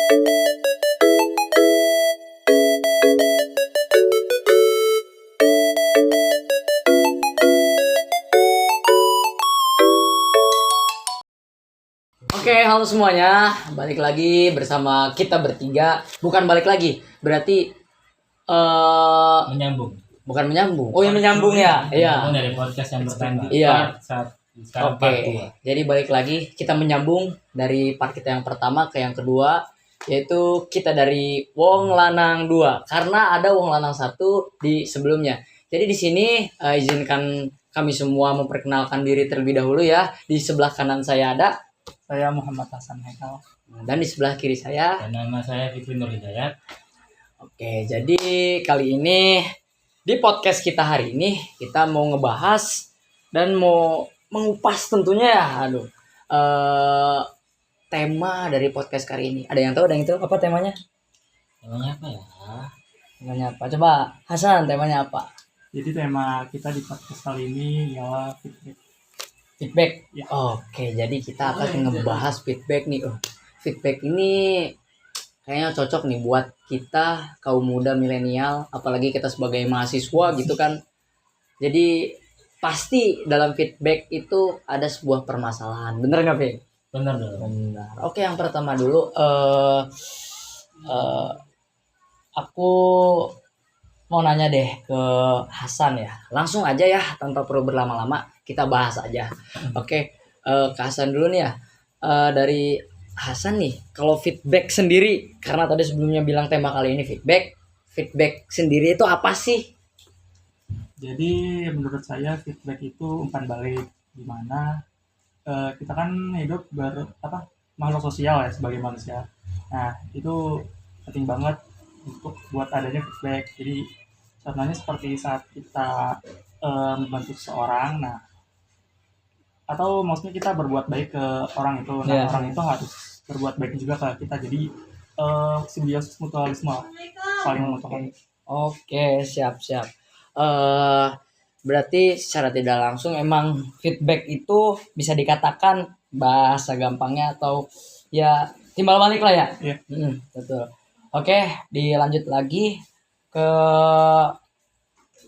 Oke, halo semuanya. Balik lagi bersama kita bertiga. Bukan balik lagi, berarti menyambung. bukan menyambung. Oh, yang menyambung ya. Iya. Menyambung dari podcast yang pertama. Iya. Sekarang Oke. part 2. Jadi balik lagi kita menyambung dari part kita yang pertama ke yang kedua, yaitu kita dari Wong Lanang 2 karena ada Wong Lanang 1 di sebelumnya. Jadi di sini izinkan kami semua memperkenalkan diri terlebih dahulu ya. Di sebelah kanan saya ada, Saya Muhammad Hasan Haikal. dan di sebelah kiri saya. Dan nama saya Fikri Nur Hidayat. Oke, jadi kali ini di podcast kita hari ini kita mau ngebahas dan mau mengupas tentunya ya, tema dari podcast kali ini. Ada yang tahu? Ada yang tahu apa temanya? Namanya apa ya? Temanya apa? Coba Hasan, temanya apa? Jadi tema kita di podcast kali ini ialah Feedback. Ya. Oke, jadi kita akan ngebahas feedback nih. Feedback ini kayaknya cocok nih buat kita kaum muda milenial, apalagi kita sebagai mahasiswa gitu kan. Jadi pasti dalam feedback itu ada sebuah permasalahan. Bener nggak, Fik? Benar dong. Benar. Oke, yang pertama dulu aku mau nanya deh ke Hasan ya. Langsung aja ya, tanpa perlu berlama-lama, kita bahas aja. Oke, ke Hasan dulu nih ya. Dari Hasan nih, kalau feedback sendiri, karena tadi sebelumnya bilang tema kali ini feedback sendiri itu apa sih? Jadi menurut saya feedback itu umpan balik, di mana kita kan hidup makhluk sosial ya sebagai manusia. Nah itu penting banget untuk buat adanya feedback. Jadi contohnya seperti saat kita membantu seseorang, nah atau maksudnya kita berbuat baik ke orang itu, nah Yeah. orang itu harus berbuat baik juga ke kita. Jadi simbiosis mutualisme, saling menguntungkan. Oke, siap. Berarti secara tidak langsung emang feedback itu bisa dikatakan bahasa gampangnya atau ya timbal balik lah ya. Iya. Betul. Oke, dilanjut lagi ke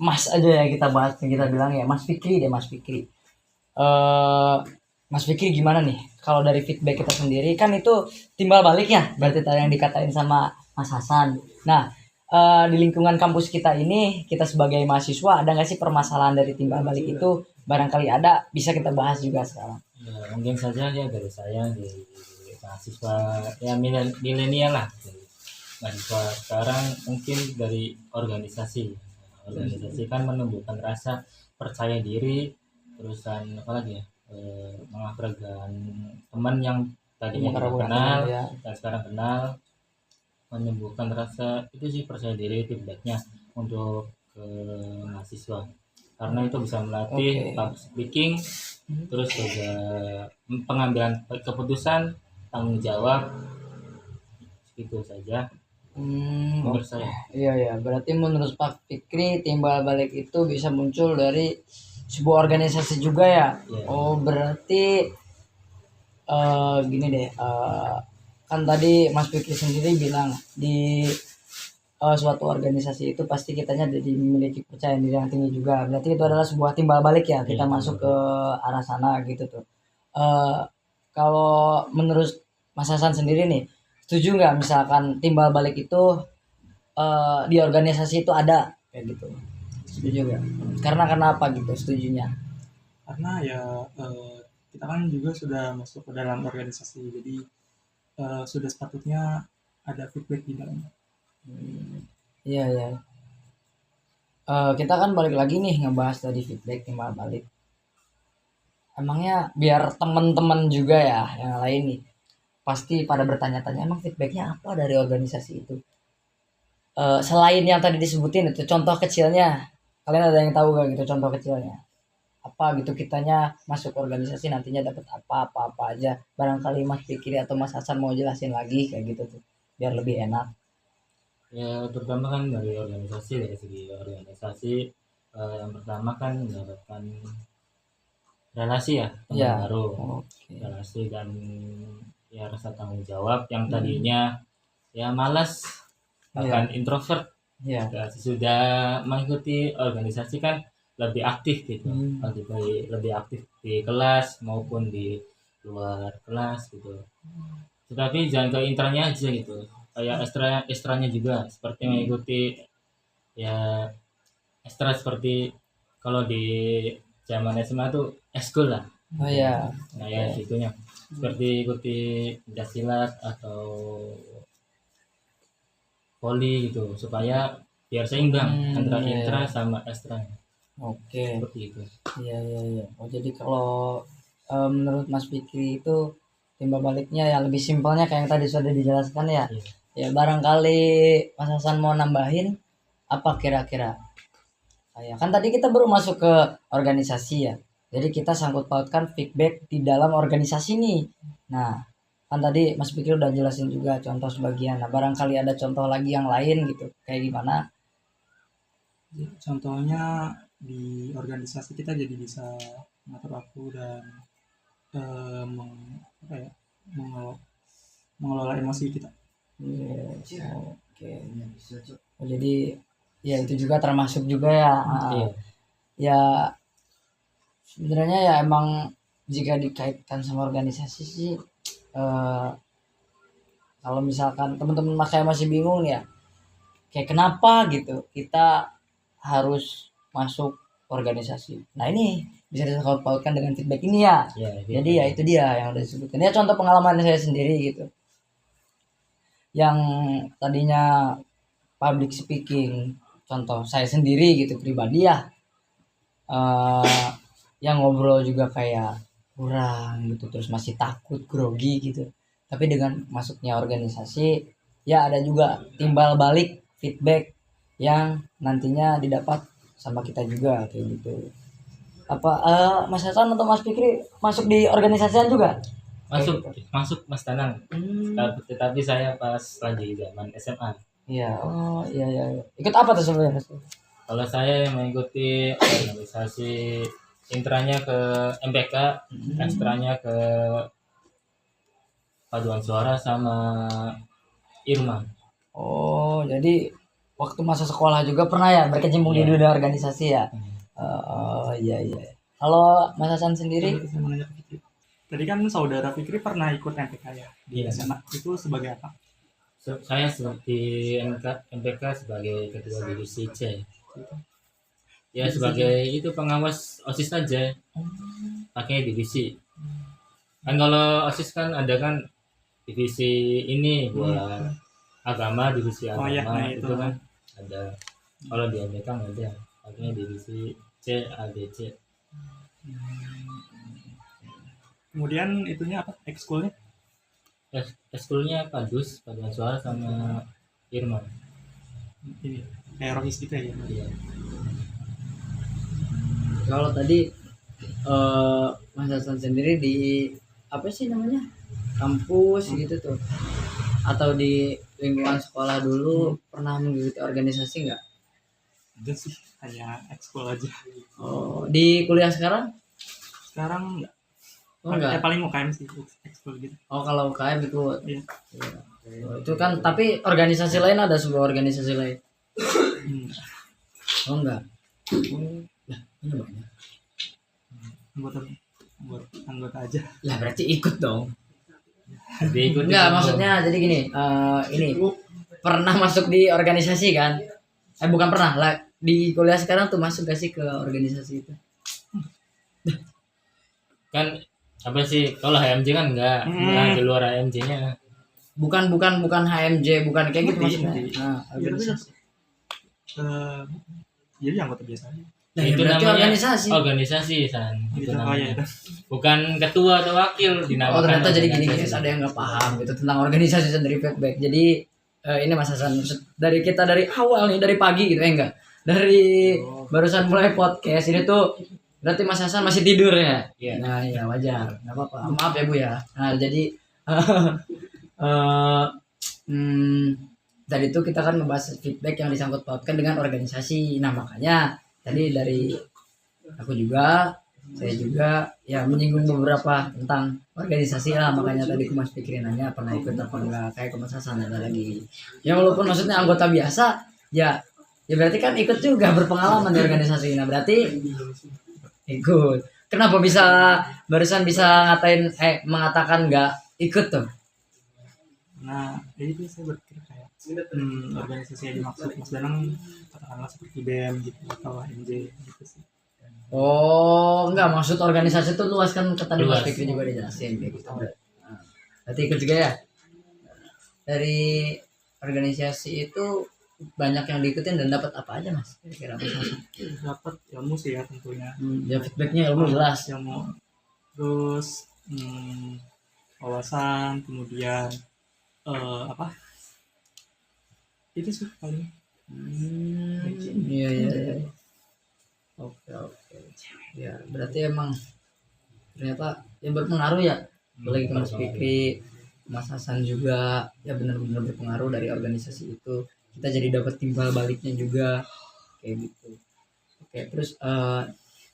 Mas aja ya, kita bahas, kita bilang ya Mas Fikri deh, Mas Fikri. Mas Fikri gimana nih kalau dari feedback kita sendiri, kan itu timbal balik ya, berarti tadi yang dikatain sama Mas Hasan. Nah, di lingkungan kampus kita ini, kita sebagai mahasiswa ada nggak sih permasalahan dari timbal balik itu? Barangkali ada, bisa kita bahas juga sekarang. Ya, mungkin saja ya dari saya di mahasiswa ya milenial lah. Mahasiswa sekarang mungkin dari organisasi kan menumbuhkan rasa percaya diri, terusan apa lagi ya, mengapresiasi teman yang tadinya tidak kenal ya. dan sekarang kenal, menumbuhkan rasa itu sih percaya diri feedbacknya untuk mahasiswa, karena itu bisa melatih public speaking, terus juga pengambilan keputusan, tanggung jawab, itu saja menurut saya. Iya, berarti menurut Pak Fikri timbal balik itu bisa muncul dari sebuah organisasi juga ya. Iya. Oh, berarti gini deh, kan tadi Mas Fikri sendiri bilang di suatu organisasi itu pasti kitanya jadi memiliki percaya diri yang tinggi juga. Berarti itu adalah sebuah timbal balik ya, kita Iya, masuk ke timbal arah sana gitu tuh. Kalau menurut Mas Hasan sendiri nih, setuju nggak misalkan timbal balik itu di organisasi itu ada kayak gitu? Setuju nggak? Karena kenapa gitu setujunya? Karena ya kita kan juga sudah masuk ke dalam organisasi, jadi sudah sepatutnya ada feedback di dalamnya. Iya. Kita kan balik lagi nih ngebahas tadi feedback timbal balik. Emangnya biar teman-teman juga ya yang lain nih pasti pada bertanya-tanya, emang feedbacknya apa dari organisasi itu? Selain yang tadi disebutin itu contoh kecilnya, kalian ada yang tahu gak gitu contoh kecilnya? Apa gitu kitanya masuk organisasi nantinya dapat apa aja? Barangkali Mas Fikri atau Mas Hasan mau jelasin lagi kayak gitu tuh biar lebih enak. Ya terutama kan dari segi organisasi, yang pertama kan mendapatkan relasi ya, teman Ya. baru, Oke. relasi dan ya rasa tanggung jawab yang tadinya ya malas, bahkan introvert. Iya. Ya, sesudah mengikuti organisasi kan lebih aktif gitu, lebih aktif di kelas maupun di luar kelas gitu. Tetapi jangan ke intranya aja gitu, kayak ekstranya juga seperti mengikuti ya ekstra seperti kalau di zaman SMA tuh eskul lah. Oh ya. Nah ya gitunya seperti ikuti pencaksilat atau poli gitu supaya biar seimbang antara Iya. intra sama ekstra Oke. seperti itu. Iya iya iya. Oh jadi kalau menurut Mas Fikri itu timbal baliknya ya lebih simpelnya kayak yang tadi sudah dijelaskan ya. Iya. Ya barangkali Mas Hasan mau nambahin apa kira-kira? Kayak kan tadi kita baru masuk ke organisasi ya. Jadi kita sangkut pautkan feedback di dalam organisasi nih. Nah, kan tadi Mas Fikri udah jelasin juga contoh sebagian. Nah, barangkali ada contoh lagi yang lain gitu. Kayak gimana? Contohnya di organisasi kita jadi bisa mengatur waktu dan apa ya, mengelola emosi kita. Oke. Oh, jadi ya itu juga termasuk juga ya. Iya. Ya sebenarnya ya emang jika dikaitkan sama organisasi sih kalau misalkan teman-teman kayak masih bingung ya kayak kenapa gitu kita harus masuk organisasi. Nah ini bisa disangkut pautkan dengan feedback ini ya. Ya, Jadi ya itu dia yang udah disebutkan. Ya contoh pengalaman saya sendiri gitu. Yang tadinya public speaking, contoh saya sendiri gitu pribadi ya. Yang ngobrol juga kayak kurang gitu terus masih takut grogi gitu. Tapi dengan masuknya organisasi ya ada juga timbal balik feedback yang nantinya didapat sama kita juga kayak gitu. Apa Mas Hasan atau Mas Fikri masuk di organisasian juga? masuk Kayak gitu. masuk Mas Tanang. Tetapi saya pas lagi zaman SMA. Iya, oh iya iya. Ikut apa tuh sebenarnya? Kalau saya yang mengikuti organisasi intranya ke MPK, ekstranya ke paduan suara sama Irma. Oh, jadi waktu masa sekolah juga pernah ya berkecimpung di Iya. dunia organisasi ya? Oh iya iya. Kalau Mas Hasan sendiri? Saya mau nanya ke Fikri. Tadi kan saudara Fikri pernah ikut MPK ya di Iya. SMA. Itu sebagai apa? Saya seperti MPK sebagai ketua divisi C. Ya sebagai itu pengawas OSIS aja. Pakai divisi. Kan kalau OSIS kan ada kan divisi ini buat agama, divisi Oh, agama iya, nah, itu itu. kan ada. Kalau di MPK nggak ada. Pakai divisi C, A, B, C. Kemudian itunya apa? Ekskulnya? Eskulnya Padus, paduan suara sama Irma. Ini kayak rohis gitu ya. Iya. Kalau tadi Mas Hasan sendiri di apa sih namanya kampus gitu tuh atau di lingkungan sekolah dulu pernah mengikuti organisasi nggak? Ada sih, hanya ekskul aja. Oh di kuliah sekarang? Sekarang enggak. Oh enggak. Paling UKM sih ekskul gitu. Oh kalau UKM ikut. Iya. Oh, itu kan tapi organisasi lain ada sebuah organisasi lain. Oh enggak. Lah ini banyak. Anggota aja. Lah berarti ikut dong. Diikuti Enggak, dulu. maksudnya jadi gini, ini pernah masuk di organisasi kan? Bukan pernah lah, di kuliah sekarang tuh masuk gak sih ke organisasi itu? Kan apa sih kalau HMJ kan enggak, nah, di luar HMJ-nya. Bukan HMJ, bukan kayak gitu Ngerti, maksudnya. ngerti. Nah, Iya, organisasi. Jadi anggota biasa aja. Nah, Itu berarti namanya organisasi. organisasi San. Itu Gitu. Oh namanya. iya itu. Bukan ketua atau wakil dinamakan. Oh ternyata jadi gini organisasi. guys, ada yang nggak paham gitu tentang organisasi sendiri feedback. Jadi ini Mas Hasan dari kita dari awal nih dari pagi gitu ya enggak? Dari barusan mulai podcast ini tuh berarti Mas Hasan masih tidur ya? Iya. Nah ya wajar, nggak apa-apa. Maaf ya Bu ya. Nah jadi tadi itu kita kan membahas feedback yang disangkut pautkan dengan organisasi. Nah makanya tadi dari aku juga Saya juga ya menyinggung beberapa tentang organisasi lah, makanya tadi aku mas pikirin nanya pernah ikut apa enggak, kayak ke Mas Hasan ada lagi. Ya walaupun maksudnya anggota biasa, ya ya berarti kan ikut juga berpengalaman di organisasi. Nah berarti ikut. Kenapa bisa barusan bisa mengatakan nggak ikut tuh? Nah, jadi saya berpikir kayak organisasi yang dimaksud Mas Danang katakanlah seperti BEM gitu atau HMJ gitu sih. Oh, enggak maksud organisasi itu luas kan, kata Mas Luas. Fikri juga dijelasin kayak gitu. Nah, berarti ikut juga ya. Dari organisasi itu banyak yang diikutin dan dapat apa aja Mas? Kira-kira Mas Hasan? Dapat ilmu sih ya tentunya. Ya feedbacknya ilmu jelas. Ilmu. Terus wawasan, kemudian apa? Itu sih paling. Iya iya iya. Oke oke. Ya berarti emang ternyata yang berpengaruh ya. Apalagi ke Mas Fikri, Mas Hasan juga ya benar-benar berpengaruh dari organisasi itu. Kita jadi dapat timbal baliknya juga kayak gitu. Oke terus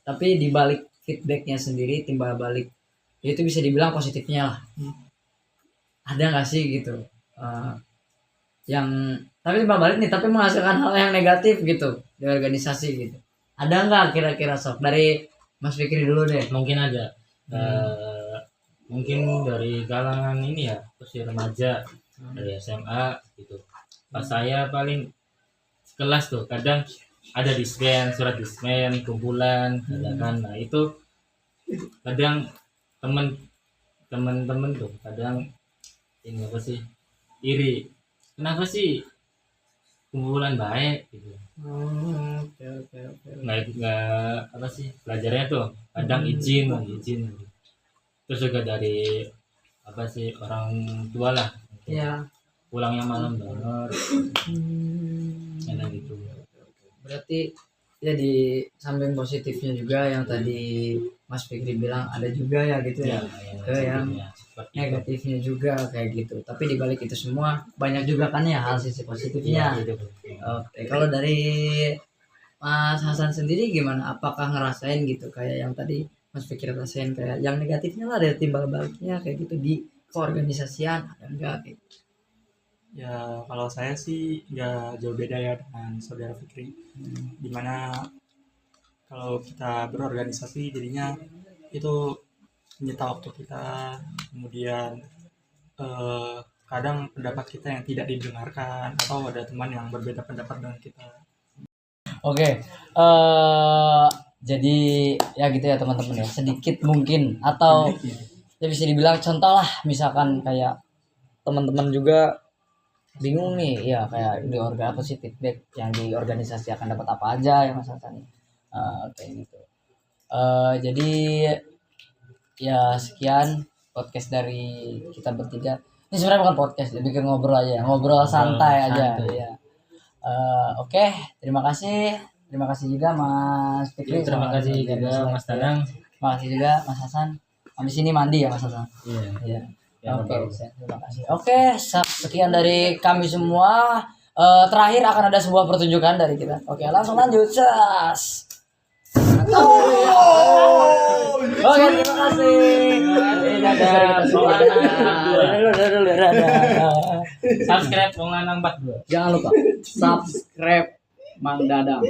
tapi di balik feedbacknya sendiri, timbal balik ya itu bisa dibilang positifnya lah. Ada nggak sih gitu yang tapi timbal balik nih tapi menghasilkan hal yang negatif gitu di organisasi gitu? Ada nggak kira-kira sok dari Mas Fikri dulu deh? Mungkin ada. Mungkin dari kalangan ini ya, usia remaja, dari SMA gitu. Pas saya paling kelas tuh kadang ada disband, surat disband, kumpulan, ada kan. Nah itu kadang temen-temen tuh kadang ini apa sih, iri. Kenapa sih kumpulan baik gitu? Oke. Nggak apa sih pelajarannya tuh kadang izin. Terus juga dari apa sih orang tua lah, Ya. pulangnya malam banget, enak gitu. Berarti ya di samping positifnya juga yang tadi Mas Fikri bilang ada juga ya gitu ya. Ke yang seperti itu. negatifnya juga kayak gitu. Tapi di balik itu semua banyak juga kan ya hal sisi positifnya. Iya, gitu. Oke, kalau dari Mas Hasan sendiri gimana? Apakah ngerasain gitu kayak yang tadi Mas Fikri rasain kayak yang negatifnya lah ada timbal baliknya kayak gitu di keorganisasian ada enggak kayak gitu? Ya kalau saya sih nggak jauh beda ya dengan saudara Fikri. Dimana kalau kita berorganisasi jadinya itu menyita waktu kita, kemudian kadang pendapat kita yang tidak didengarkan atau ada teman yang berbeda pendapat dengan kita. Oke, jadi ya gitu ya teman-teman ya, sedikit mungkin atau ya bisa dibilang contoh lah, misalkan kayak teman-teman juga bingung nih ya kayak di apa sih feedback yang di organisasi akan dapat apa aja ya Mas Hasan. Kayak gitu. Jadi ya sekian podcast dari kita bertiga. Ini sebenarnya bukan podcast, lebih ke ngobrol aja, ngobrol santai aja. Ya. Oke, terima kasih juga Mas Fikri. Terima kasih juga Mas Danang. Terima kasih juga Mas Hasan. Habis ini mandi ya Mas Hasan. Iya. Ya, oke, terima kasih. Oke, sekian dari kami semua. Terakhir akan ada sebuah pertunjukan dari kita. Oke, langsung lanjut. Cas. Oke, terima kasih. Dadah. Subscribe Wong Lanang 42. Jangan lupa subscribe Mang Dadang.